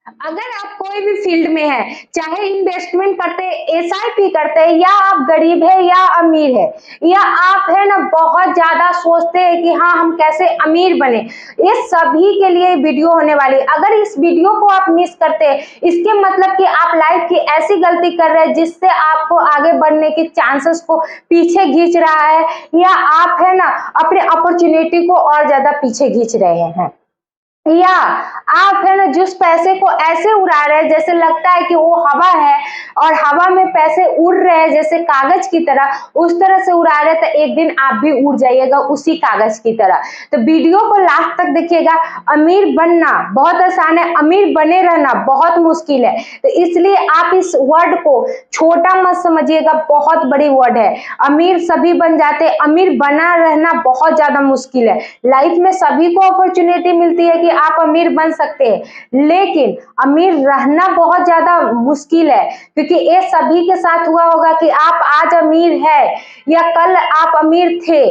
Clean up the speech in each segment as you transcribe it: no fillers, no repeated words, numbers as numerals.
अगर आप कोई भी फील्ड में है, चाहे इन्वेस्टमेंट करते हैं, एसआईपी करते हैं, या आप गरीब है या अमीर है, या आप है ना बहुत ज्यादा सोचते हैं कि हाँ हम कैसे अमीर बने, ये सभी के लिए वीडियो होने वाली है। अगर इस वीडियो को आप मिस करते हैं, इसके मतलब कि आप लाइफ की ऐसी गलती कर रहे हैं जिससे आपको आगे बढ़ने के चांसेस को पीछे खींच रहा है, या आप है ना अपने अपॉर्चुनिटी को और ज्यादा पीछे खींच रहे हैं, या आप है ना जिस पैसे को ऐसे उड़ा रहे हैं जैसे लगता है कि वो हवा है और हवा में पैसे उड़ रहे हैं जैसे कागज की तरह, उस तरह से उड़ा रहे हैं, तो एक दिन आप भी उड़ जाइएगा उसी कागज की तरह। तो वीडियो को लास्ट तक देखिएगा। अमीर बनना बहुत आसान है, अमीर बने रहना बहुत मुश्किल है। तो इसलिए आप इस वर्ड को छोटा मत समझिएगा, बहुत बड़ी वर्ड है। अमीर सभी बन जाते हैं, अमीर बना रहना बहुत ज्यादा मुश्किल है। लाइफ में सभी को अपॉर्चुनिटी मिलती है कि आप अमीर बन सकते हैं, लेकिन अमीर रहना बहुत ज्यादा मुश्किल है, क्योंकि ये सभी के साथ हुआ होगा कि आप आज अमीर है या कल आप अमीर थे,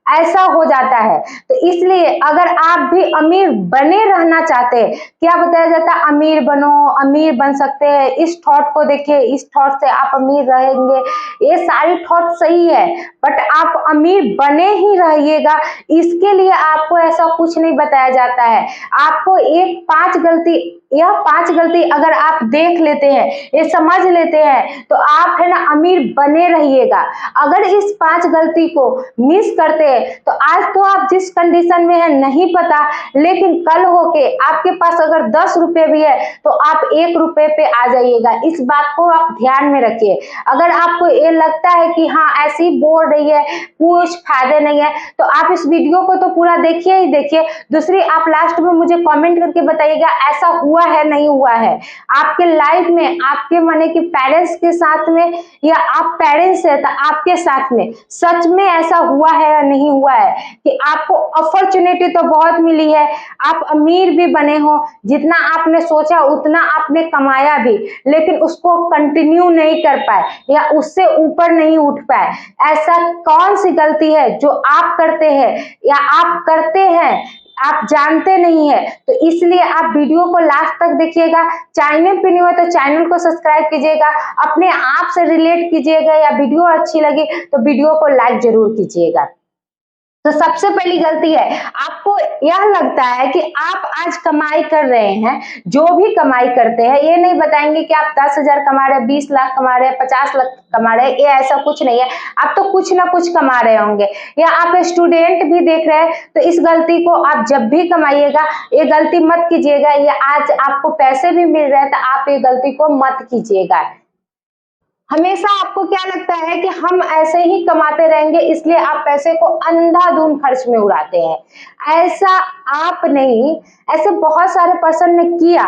ऐसा हो जाता है। तो इसलिए अगर आप भी अमीर बने रहना चाहते हैं, क्या बताया जाता है, अमीर बनो, अमीर बन सकते हैं, इस थॉट को देखिए, इस थॉट से आप अमीर रहेंगे, ये सारी थॉट सही है, बट आप अमीर बने ही रहिएगा, इसके लिए आपको ऐसा कुछ नहीं बताया जाता है। आपको एक 5 गलती, यह 5 गलती अगर आप देख लेते हैं, ये समझ लेते हैं, तो आप है ना अमीर बने रहिएगा। अगर इस 5 गलती को मिस करते हैं तो आज तो आप जिस कंडीशन में है नहीं पता, लेकिन कल होके आपके पास अगर 10 रुपए भी है तो आप 1 रुपए पे आ जाइएगा। इस बात को आप ध्यान में रखिए। अगर आपको ये लगता है कि हाँ ऐसी बोल रही है, कुछ फायदे नहीं है, तो आप इस वीडियो को तो पूरा देखिए ही देखिए। दूसरी, आप लास्ट में मुझे कमेंट करके बताइएगा ऐसा हुआ है नहीं हुआ है आपके लाइफ में, आपके माने कि पेरेंट्स के साथ में, या आप पेरेंट्स है तो आपके साथ में सच में ऐसा हुआ है या नहीं हुआ है कि आपको अपॉर्चुनिटी तो बहुत मिली है, आप अमीर भी बने हो, जितना आपने सोचा उतना आपने कमाया भी, लेकिन उसको कंटिन्यू नहीं कर पाए या उससे ऊपर नहीं उठ पाए। ऐसा कौन सी गलती है जो आप करते हैं या आप करते हैं, आप जानते नहीं है? तो इसलिए आप वीडियो को लास्ट तक देखिएगा। चैनल पे नहीं हो तो चैनल को सब्सक्राइब कीजिएगा, अपने आप से रिलेट कीजिएगा, या वीडियो अच्छी लगी तो वीडियो को लाइक जरूर कीजिएगा। तो सबसे पहली गलती है, आपको यह लगता है कि आप आज कमाई कर रहे हैं, जो भी कमाई करते हैं, ये नहीं बताएंगे कि आप 10,000 कमा रहे हैं, 20 लाख कमा रहे हैं, 50 लाख कमा रहे हैं, ये ऐसा कुछ नहीं है। आप तो कुछ ना कुछ कमा रहे होंगे, या आप स्टूडेंट भी देख रहे हैं, तो इस गलती को आप जब भी कमाइएगा ये गलती मत कीजिएगा। या आज आपको पैसे भी मिल रहे हैं तो आप ये गलती को मत कीजिएगा। हमेशा आपको क्या लगता है कि हम ऐसे ही कमाते रहेंगे, इसलिए आप पैसे को अंधाधुंध खर्च में उड़ाते हैं। ऐसा आप नहीं, ऐसे बहुत सारे पर्सन ने किया,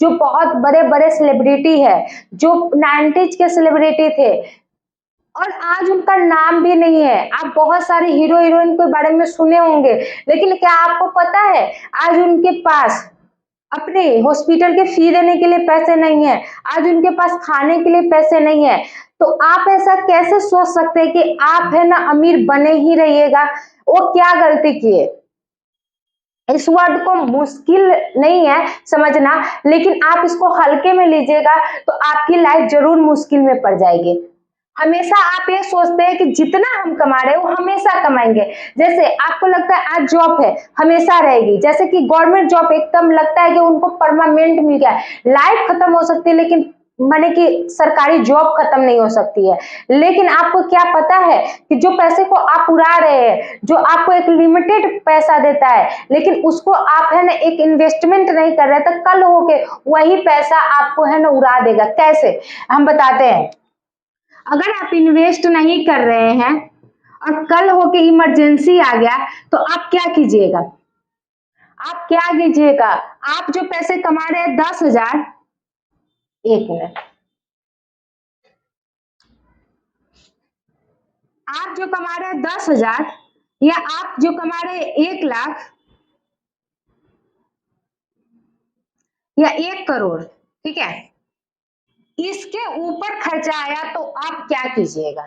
जो बहुत बड़े बड़े सेलिब्रिटी है, जो 90s के सेलिब्रिटी थे, और आज उनका नाम भी नहीं है। आप बहुत सारे हीरो हीरोइन के बारे में सुने होंगे, लेकिन क्या आपको पता है आज उनके पास अपने हॉस्पिटल के फी देने के लिए पैसे नहीं है, आज उनके पास खाने के लिए पैसे नहीं है। तो आप ऐसा कैसे सोच सकते हैं कि आप है ना अमीर बने ही रहिएगा? वो क्या गलती किए? इस वर्ड को मुश्किल नहीं है समझना, लेकिन आप इसको हल्के में लीजिएगा तो आपकी लाइफ जरूर मुश्किल में पड़ जाएगी। हमेशा आप ये सोचते हैं कि जितना हम कमा रहे हैं वो हमेशा कमाएंगे। जैसे आपको लगता है आज जॉब है हमेशा रहेगी, जैसे कि गवर्नमेंट जॉब एकदम लगता है कि उनको परमानेंट मिल गया है। लाइफ खत्म हो सकती है लेकिन माने कि सरकारी जॉब खत्म नहीं हो सकती है। लेकिन आपको क्या पता है कि जो पैसे को आप उड़ा रहे हैं, जो आपको एक लिमिटेड पैसा देता है, लेकिन उसको आप है ना एक इन्वेस्टमेंट नहीं कर रहे, तो कल होके वही पैसा आपको है ना उड़ा देगा। कैसे, हम बताते हैं। अगर आप इन्वेस्ट नहीं कर रहे हैं और कल होके इमरजेंसी आ गया, तो आप क्या कीजिएगा? आप क्या कीजिएगा? आप जो पैसे कमा रहे हैं 10,000, 1 मिनट, आप जो कमा रहे हैं 10,000, या आप जो कमा रहे हैं 1 लाख या 1 करोड़, ठीक है, इसके ऊपर खर्चा आया तो आप क्या कीजिएगा?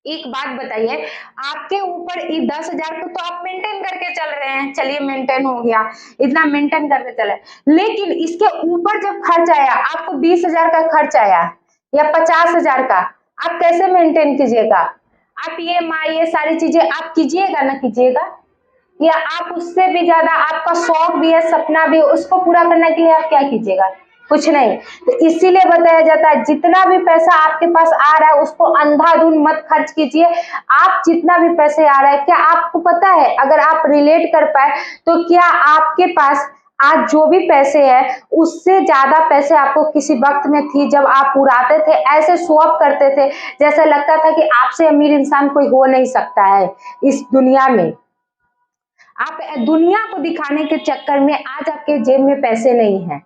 एक बात बताइए, आपके ऊपर 10,000 को तो आप मेंटेन करके चल रहे हैं, चलिए मेंटेन हो गया, इतना मेंटेन करके चले, लेकिन इसके ऊपर जब खर्च आया, आपको 20,000 का खर्च आया या 50,000 का, आप कैसे मेंटेन कीजिएगा? आप ये सारी चीजें आप कीजिएगा ना कीजिएगा, या आप उससे भी ज्यादा आपका शौक भी है, सपना भी, उसको पूरा करने के लिए आप क्या कीजिएगा? कुछ नहीं। तो इसीलिए बताया जाता है जितना भी पैसा आपके पास आ रहा है उसको अंधाधुंध मत खर्च कीजिए। आप जितना भी पैसे आ रहा है, क्या आपको पता है, अगर आप रिलेट कर पाए तो क्या आपके पास आज जो भी पैसे हैं उससे ज्यादा पैसे आपको किसी वक्त में थी जब आप उड़ाते थे, ऐसे शो ऑफ करते थे, जैसे लगता था कि आपसे अमीर इंसान कोई हो नहीं सकता है इस दुनिया में। आप दुनिया को दिखाने के चक्कर में आज आपके जेब में पैसे नहीं है,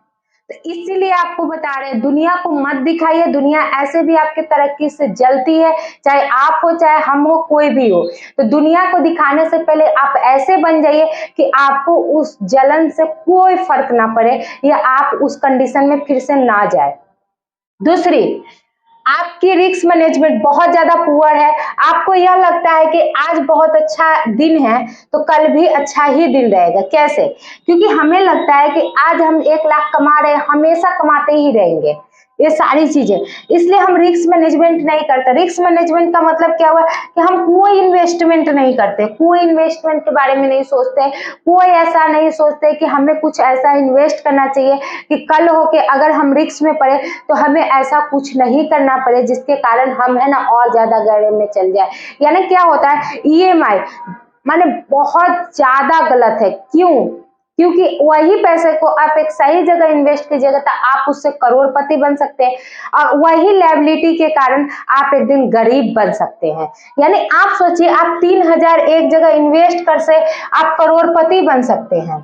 तो इसीलिए आपको बता रहे हैं दुनिया को मत दिखाइए। दुनिया ऐसे भी आपके तरक्की से जलती है, चाहे आप हो चाहे हम हो, कोई भी हो। तो दुनिया को दिखाने से पहले आप ऐसे बन जाइए कि आपको उस जलन से कोई फर्क ना पड़े या आप उस कंडीशन में फिर से ना जाए। दूसरी, आपकी रिस्क मैनेजमेंट बहुत ज्यादा पुअर है। आपको यह लगता है कि आज बहुत अच्छा दिन है तो कल भी अच्छा ही दिन रहेगा। कैसे? क्योंकि हमें लगता है कि आज हम 1 लाख कमा रहे हैं, हमेशा कमाते ही रहेंगे ये सारी चीजें, इसलिए हम रिस्क मैनेजमेंट नहीं करते। रिस्क मैनेजमेंट का मतलब क्या हुआ कि हम कोई इन्वेस्टमेंट नहीं करते, कोई इन्वेस्टमेंट के बारे में नहीं सोचते, कोई ऐसा नहीं सोचते कि हमें कुछ ऐसा इन्वेस्ट करना चाहिए कि कल हो के अगर हम रिस्क में पड़े तो हमें ऐसा कुछ नहीं करना पड़े जिसके कारण हम है ना और ज्यादा गड़े में चल जाए। यानी क्या होता है, ईएमआई माने बहुत ज्यादा गलत है। क्यों? क्योंकि वही पैसे को आप एक सही जगह इन्वेस्ट कीजिएगा तो आप उससे करोड़पति बन सकते हैं, और वही लायबिलिटी के कारण आप एक दिन गरीब बन सकते हैं। यानी आप सोचिए, आप 3,000 एक जगह इन्वेस्ट कर से आप करोड़पति बन सकते हैं,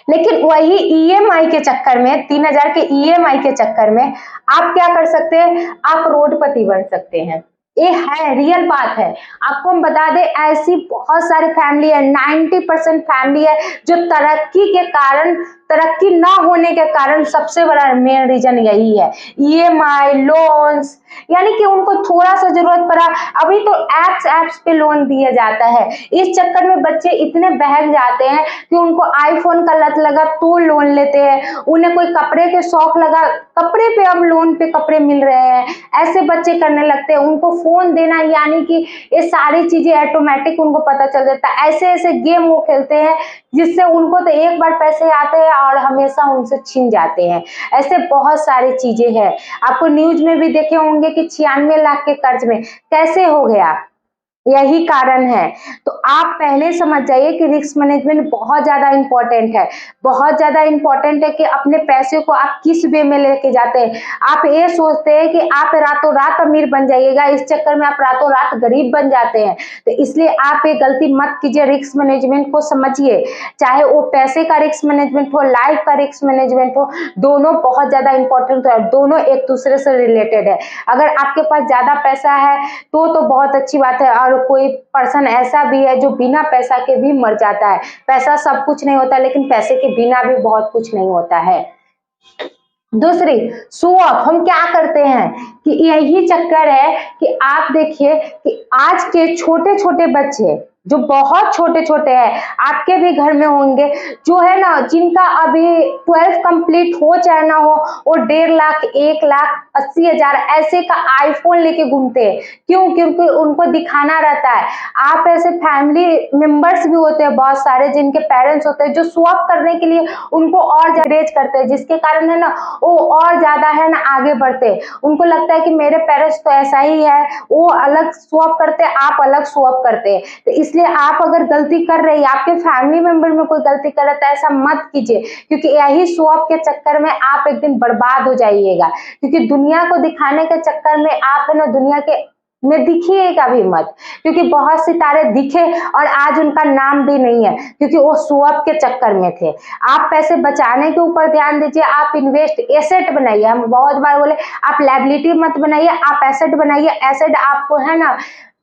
लेकिन वही ईएमआई के चक्कर में, 3,000 के ईएमआई के चक्कर में आप क्या कर सकते हैं, आप करोड़पति बन सकते हैं। ये है रियल बात है। आपको हम बता दें, ऐसी बहुत सारी फैमिली है, 90% फैमिली है जो तरक्की के कारण, तरक्की ना होने के कारण सबसे बड़ा मेन रीजन यही है, ईएमआई, लोन्स। यानी कि उनको थोड़ा सा जरूरत पड़ा, अभी तो एप्स पे लोन दिया जाता है, इस चक्कर में बच्चे इतने बहक जाते हैं कि उनको आईफोन का लत लगा तो लोन लेते हैं, उन्हें कोई कपड़े के शौक लगा, कपड़े पे अब लोन पे कपड़े मिल रहे हैं, ऐसे बच्चे करने लगते हैं। उनको फोन देना, यानी कि ये सारी चीजें ऑटोमेटिक उनको पता चल जाता है। ऐसे ऐसे गेम वो खेलते हैं जिससे उनको तो एक बार पैसे आते हैं और हमेशा उनसे छीन जाते हैं। ऐसे बहुत सारी चीजें हैं, आपको न्यूज में भी देखे होंगे कि 96 लाख के कर्ज में कैसे हो गया, यही कारण है। तो आप पहले समझ जाइए कि रिस्क मैनेजमेंट बहुत ज्यादा इंपॉर्टेंट है, बहुत ज्यादा इंपॉर्टेंट है कि अपने पैसे को आप किस वे में लेके जाते हैं। आप ये सोचते हैं कि आप रातों रात अमीर बन जाइएगा, इस चक्कर में आप रातों रात गरीब बन जाते हैं। तो इसलिए आप ये गलती मत कीजिए, रिस्क मैनेजमेंट को समझिए, चाहे वो पैसे का रिस्क मैनेजमेंट हो, लाइफ का रिस्क मैनेजमेंट हो, दोनों बहुत ज्यादा इंपॉर्टेंट है, दोनों एक दूसरे से रिलेटेड है। अगर आपके पास ज्यादा पैसा है तो बहुत अच्छी बात है, और कोई पर्सन ऐसा भी है जो बिना पैसा के भी मर जाता है। पैसा सब कुछ नहीं होता, लेकिन पैसे के बिना भी बहुत कुछ नहीं होता है। दूसरी, शो ऑफ। हम क्या करते हैं कि यही चक्कर है कि आप देखिए कि आज के छोटे छोटे बच्चे जो बहुत छोटे छोटे हैं, आपके भी घर में होंगे, जो है ना, जिनका अभी 12 कंप्लीट हो चाहे ना हो, वो 1.5 लाख, 1,80,000 ऐसे का आईफोन लेके घूमते हैं। क्यों? क्योंकि उनको दिखाना रहता है। आप ऐसे फैमिली मेंबर्स भी होते हैं बहुत सारे जिनके पेरेंट्स होते हैं जो शो ऑफ करने के लिए उनको और एनकरेज करते हैं, जिसके कारण है ना वो और ज्यादा है ना आगे बढ़ते हैं। उनको लगता है कि मेरे पेरेंट्स तो ऐसा ही है, वो अलग शो ऑफ करते हैं, आप अलग शो ऑफ करते हैं। तो इसलिए आप अगर गलती कर रही है, आपके फैमिली मेंबर में कोई गलती कर रहा है, तो ऐसा मत कीजिए, क्योंकि यही शो ऑफ के चक्कर में आप एक दिन बर्बाद हो जाइएगा। क्योंकि दुनिया को दिखाने के चक्कर में आप है ना दुनिया के में दिखिएगा भी मत, क्योंकि बहुत सितारे दिखे और आज उनका नाम भी नहीं है, क्योंकि वो शो ऑफ के चक्कर में थे। आप पैसे बचाने के ऊपर ध्यान दीजिए, आप इन्वेस्ट, एसेट बनाइए। हम बहुत बार बोले आप लायबिलिटी मत बनाइए, आप एसेट बनाइए। एसेट आपको है ना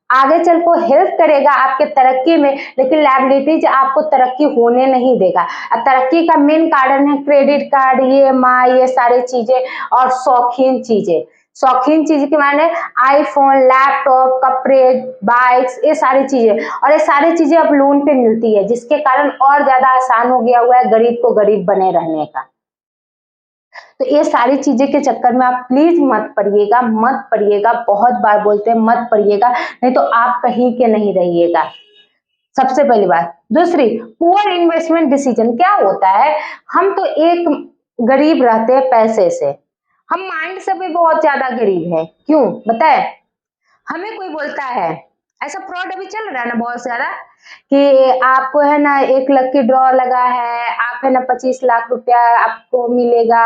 आगे चल को हेल्प करेगा आपके तरक्की में, लेकिन लायबिलिटीज आपको तरक्की होने नहीं देगा। तरक्की का मेन कारण है क्रेडिट कार्ड, ईएमआई, ये सारी चीजें और शौकीन चीजें। शौकीन चीज के माने आईफोन, लैपटॉप, कपड़े, बाइक्स, ये सारी चीजें, और ये सारी चीजें अब लोन पे मिलती है, जिसके कारण और ज्यादा आसान हो गया हुआ है गरीब को गरीब बने रहने का। तो ये सारी चीजें के चक्कर में आप प्लीज मत पड़िएगा, मत पड़िएगा, बहुत बार बोलते हैं मत पड़िएगा, नहीं तो आप कहीं के नहीं रहिएगा। सबसे पहली बात। दूसरी, पुअर इन्वेस्टमेंट डिसीजन क्या होता है, हम तो एक गरीब रहते हैं पैसे से, हम माइंड से भी बहुत ज्यादा गरीब है। क्यों बताए? हमें कोई बोलता है, ऐसा फ्रॉड अभी चल रहा है ना बहुत ज्यादा, कि आपको है ना 1 लाख की ड्रॉ लगा है, आप है ना 25 लाख रुपया आपको मिलेगा,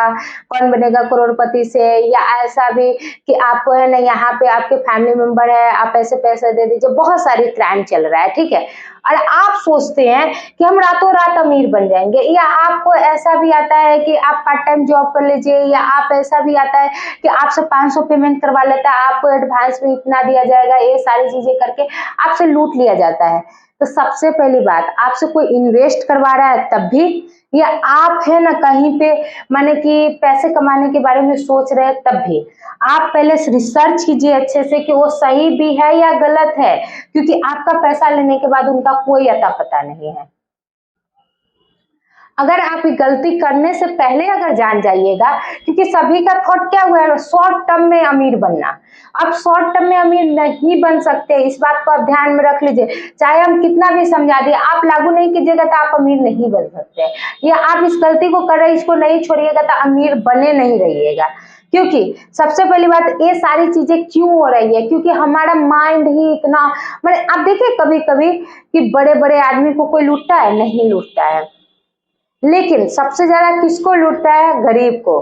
कौन बनेगा करोड़पति से, या ऐसा भी कि आपको है ना यहाँ पे आपके फैमिली मेंबर है, आप ऐसे पैसे दे दीजिए। बहुत सारी क्राइम चल रहा है, ठीक है। और आप सोचते हैं कि हम रातों रात अमीर बन जाएंगे, या आपको ऐसा भी आता है कि आप पार्ट टाइम जॉब कर लीजिए, या आप ऐसा भी आता है कि आपसे 500 पेमेंट करवा लेता है, आपको एडवांस में इतना दिया जाएगा, ये सारी चीजें करके आपसे लूट लिया जाता है। तो सबसे पहली बात, आपसे कोई इन्वेस्ट करवा रहा है तब भी, या आप है ना कहीं पे माने कि पैसे कमाने के बारे में सोच रहे हैं तब भी, आप पहले रिसर्च कीजिए अच्छे से कि वो सही भी है या गलत है, क्योंकि आपका पैसा लेने के बाद उनका कोई अता पता नहीं है। अगर आप गलती करने से पहले अगर जान जाइएगा, क्योंकि सभी का थॉट क्या हुआ है, शॉर्ट टर्म में अमीर बनना। अब शॉर्ट टर्म में अमीर नहीं बन सकते, इस बात को आप ध्यान में रख लीजिए। चाहे हम कितना भी समझा दें, आप लागू नहीं कीजिएगा तो आप अमीर नहीं बन सकते, या आप इस गलती को कर रहे हैं इसको नहीं छोड़िएगा तो अमीर बने नहीं रहिएगा। क्योंकि सबसे पहली बात, ये सारी चीजें क्यों हो रही है, क्योंकि हमारा माइंड ही इतना, मतलब आप देखिए कभी कभी कि बड़े बड़े आदमी को कोई लूटता है? नहीं लूटता है, लेकिन सबसे ज्यादा किसको लूटता है? गरीब को।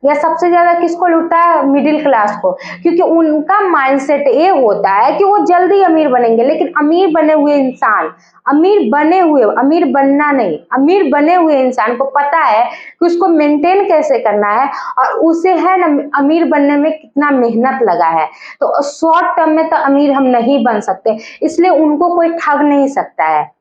या सबसे ज्यादा किसको लूटता है? मिडिल क्लास को, क्योंकि उनका माइंडसेट ये होता है कि वो जल्दी अमीर बनेंगे। लेकिन अमीर बने हुए इंसान, अमीर बनना नहीं, अमीर बने हुए इंसान को पता है कि उसको मेंटेन कैसे करना है, और उसे है ना अमीर बनने में कितना मेहनत लगा है। तो शॉर्ट टर्म में तो अमीर हम नहीं बन सकते, इसलिए उनको कोई ठग नहीं सकता है।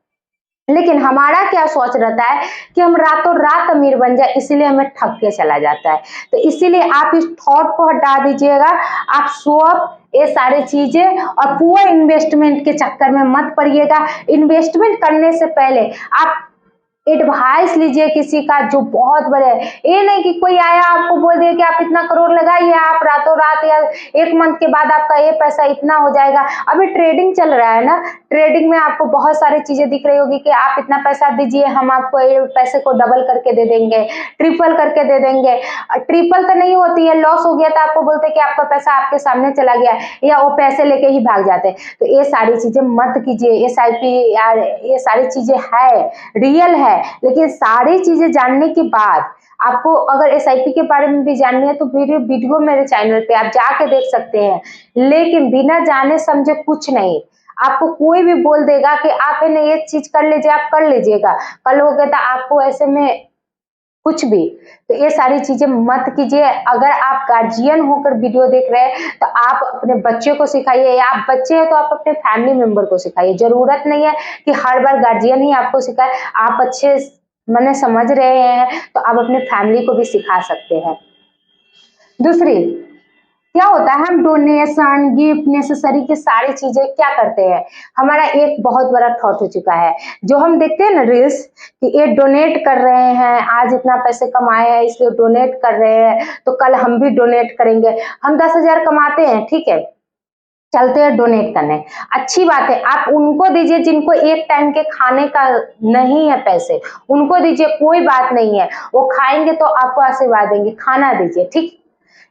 लेकिन हमारा क्या सोच रहता है कि हम रातों रात अमीर बन जाए, इसीलिए हमें ठग के चला जाता है। तो इसीलिए आप इस थॉट को हटा दीजिएगा, आप स्वप ये सारी चीजें और पुअर इन्वेस्टमेंट के चक्कर में मत पड़िएगा। इन्वेस्टमेंट करने से पहले आप एडवाइस लीजिए किसी का जो बहुत बड़े है। ये नहीं कि कोई आया आपको बोल दिया कि आप इतना करोड़ लगाइए, आप रातों रात या 1 मंथ के बाद आपका ये पैसा इतना हो जाएगा। अभी ट्रेडिंग चल रहा है ना, ट्रेडिंग में आपको बहुत सारी चीजें दिख रही होगी कि आप इतना पैसा दीजिए, हम आपको ये पैसे को डबल करके दे देंगे, ट्रिपल करके दे देंगे। ट्रिपल तो नहीं होती है, लॉस हो गया तो आपको बोलते कि आपका पैसा आपके सामने चला गया, या वो पैसे लेके ही भाग जाते। तो ये सारी चीजें मत कीजिए। SIP यार ये सारी चीजें है, रियल है, लेकिन सारी चीजें जानने के बाद आपको अगर SIP के बारे में भी जाननी है तो वीडियो मेरे चैनल पे आप जाके देख सकते हैं। लेकिन बिना जाने समझे कुछ नहीं, आपको कोई भी बोल देगा कि आप है ना ये चीज कर लीजिए, आप कर लीजिएगा, कल हो गया तो आपको ऐसे में कुछ भी। तो ये सारी चीजें मत कीजिए। अगर आप गार्जियन होकर वीडियो देख रहे हैं तो आप अपने बच्चे को सिखाइए, या आप बच्चे हैं तो आप अपने फैमिली मेंबर को सिखाइए। जरूरत नहीं है कि हर बार गार्जियन ही आपको सिखाए, आप अच्छे मैंने समझ रहे हैं तो आप अपने फैमिली को भी सिखा सकते हैं। दूसरी क्या होता है, हम डोनेशन, गिफ्ट, नेसेसरी की सारी चीजें क्या करते हैं, हमारा एक बहुत बड़ा थॉट हो चुका है। जो हम देखते हैं ना रील्स कि ये डोनेट कर रहे हैं, आज इतना पैसे कमाए हैं इसलिए डोनेट कर रहे हैं, तो कल हम भी डोनेट करेंगे। हम 10,000 कमाते हैं, ठीक है, चलते हैं डोनेट करने, अच्छी बात है, आप उनको दीजिए जिनको एक टाइम के खाने का नहीं है पैसे, उनको दीजिए, कोई बात नहीं है, वो खाएंगे तो आपको आशीर्वाद देंगे, खाना दीजिए, ठीक।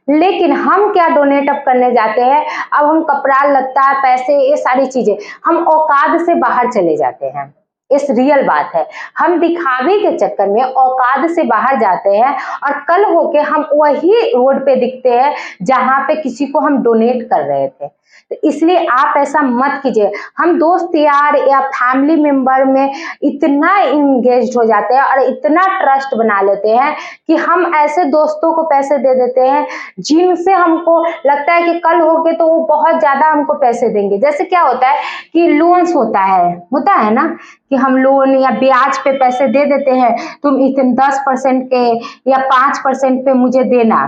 लेकिन हम क्या डोनेट अब करने जाते हैं, अब हम कपड़ा लत्ता पैसे ये सारी चीजें, हम औकात से बाहर चले जाते हैं। इस रियल बात है, हम दिखावे के चक्कर में औकात से बाहर जाते हैं, और कल होके हम वही रोड पे दिखते हैं जहां पे किसी को हम डोनेट कर रहे थे। तो इसलिए आप ऐसा मत कीजिए। हम दोस्त यार या फैमिली मेंबर में इतना इंगेज हो जाते हैं और इतना ट्रस्ट बना लेते हैं कि हम ऐसे दोस्तों को पैसे दे देते हैं जिनसे हमको लगता है कि कल होके तो वो बहुत ज्यादा हमको पैसे देंगे। जैसे क्या होता है कि लोन्स होता है ना कि हम लोन या ब्याज पे पैसे दे देते हैं, तुम इतने 10% के या 5% पे मुझे देना।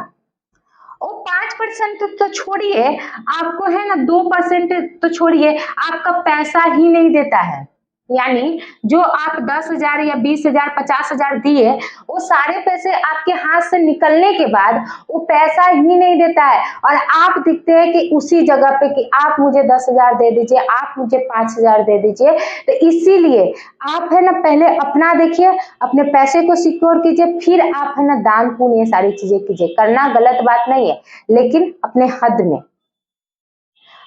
वो 2% तो छोड़िए, आपको है ना 2% तो छोड़िए, आपका पैसा ही नहीं देता है। यानी जो आप 10,000 या 20,000 50,000 दिए, वो सारे पैसे आपके हाथ से निकलने के बाद वो पैसा ही नहीं देता है, और आप दिखते हैं कि उसी जगह पे कि आप मुझे 10,000 दे दीजिए, आप मुझे 5,000 दे दीजिए। तो इसीलिए आप है ना पहले अपना देखिए, अपने पैसे को सिक्योर कीजिए, फिर आप है ना दान पुण्य ये सारी चीजें कीजिए। करना गलत बात नहीं है, लेकिन अपने हद में।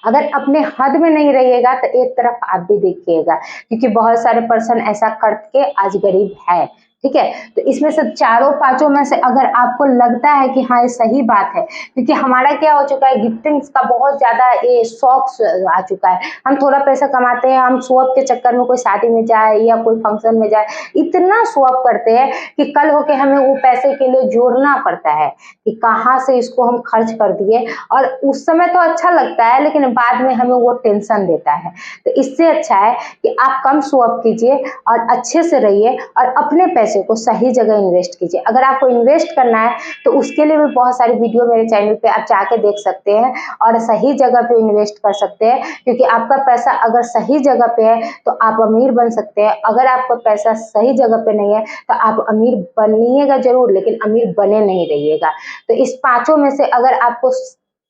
अगर अपने हद में नहीं रहिएगा तो एक तरफ आप भी देखिएगा, क्योंकि बहुत सारे पर्सन ऐसा करके आज गरीब है। ठीक है, तो इसमें से चारों पांचों में से अगर आपको लगता है कि हाँ ये सही बात है, क्योंकि हमारा क्या हो चुका है, गिफ्टिंग्स का बहुत ज्यादा ये शौक आ चुका है। हम थोड़ा पैसा कमाते हैं, हम शो ऑफ के चक्कर में कोई शादी में जाए या कोई फंक्शन में जाए, इतना शो ऑफ करते हैं कि कल होके हमें वो पैसे के लिए जोड़ना पड़ता है कि कहाँ से इसको हम खर्च कर दिए, और उस समय तो अच्छा लगता है लेकिन बाद में हमें वो टेंशन देता है। तो इससे अच्छा है कि आप कम शो ऑफ कीजिए और अच्छे से रहिए, और अपने पैसे को सही जगह इन्वेस्ट कीजिए। अगर आपको इन्वेस्ट करना है तो उसके लिए भी बहुत सारी वीडियो मेरे चैनल पे आप जाके देख सकते हैं, और सही जगह पे इन्वेस्ट कर सकते हैं, क्योंकि आपका पैसा अगर सही जगह पे है तो आप अमीर बन सकते हैं। अगर आपका पैसा सही जगह पे नहीं है तो आप अमीर बनिएगा जरूर, लेकिन अमीर बने नहीं रहिएगा। तो इस पांचों में से अगर आपको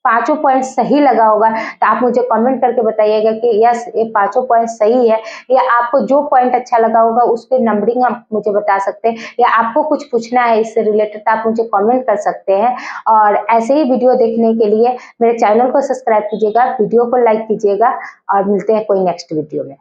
पांचों पॉइंट सही लगा होगा तो आप मुझे कमेंट करके बताइएगा कि यस ये पांचों पॉइंट सही है, या आपको जो पॉइंट अच्छा लगा होगा उस पर नंबरिंग आप मुझे बता सकते हैं, या आपको कुछ पूछना है इससे रिलेटेड तो आप मुझे कमेंट कर सकते हैं। और ऐसे ही वीडियो देखने के लिए मेरे चैनल को सब्सक्राइब कीजिएगा, वीडियो को लाइक कीजिएगा, और मिलते हैं कोई नेक्स्ट वीडियो में।